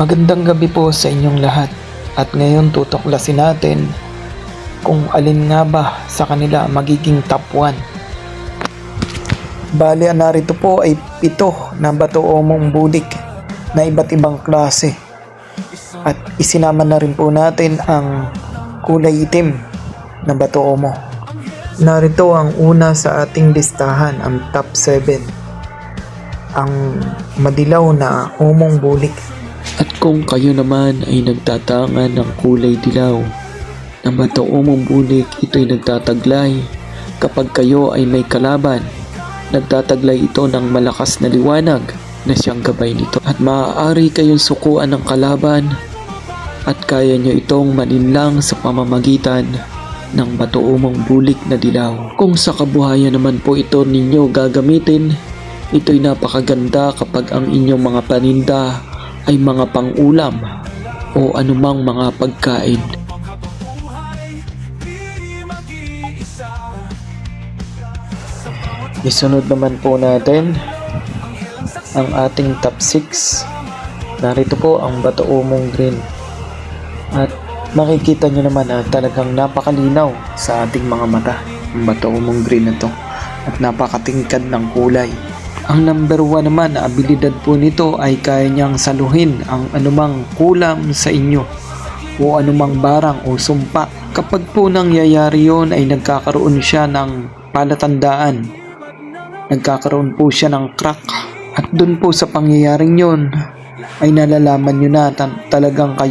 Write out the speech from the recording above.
Magandang gabi po sa inyong lahat at ngayon tutuklasin natin kung alin nga ba sa kanila magiging top 1. Bali, narito po ay 7 na bato-omong bulik na iba't ibang klase at isinama na rin po natin ang kulay itim na bato-omo. Narito ang una sa ating listahan, ang top 7, ang madilaw na omong bulik. At kung kayo naman ay nagtatangan ng kulay dilaw na bato-omong bulik, ito'y nagtataglay kapag kayo ay may kalaban. Nagtataglay ito ng malakas na liwanag na siyang gabay nito. At maaari kayong sukuan ng kalaban at kaya nyo itong malinlang sa pamamagitan ng bato-omong bulik na dilaw. Kung sa kabuhayan naman po ito ninyo gagamitin, ito'y napakaganda kapag ang inyong mga paninda ay mga pang-ulam o anumang mga pagkain. Isunod naman po natin ang ating top 6. Narito po ang bato-omong green. At makikita nyo naman na talagang napakalinaw sa ating mga mata ang bato-omong green na to. At napakatingkad ng kulay. Ang number 1 naman na abilidad po nito ay kaya niyang saluhin ang anumang kulam sa inyo o anumang barang o sumpa. Kapag po nangyayari yon ay nagkakaroon siya ng palatandaan. Nagkakaroon po siya ng crack. At dun po sa pangyayaring yon ay nalalaman nyo na talagang kayo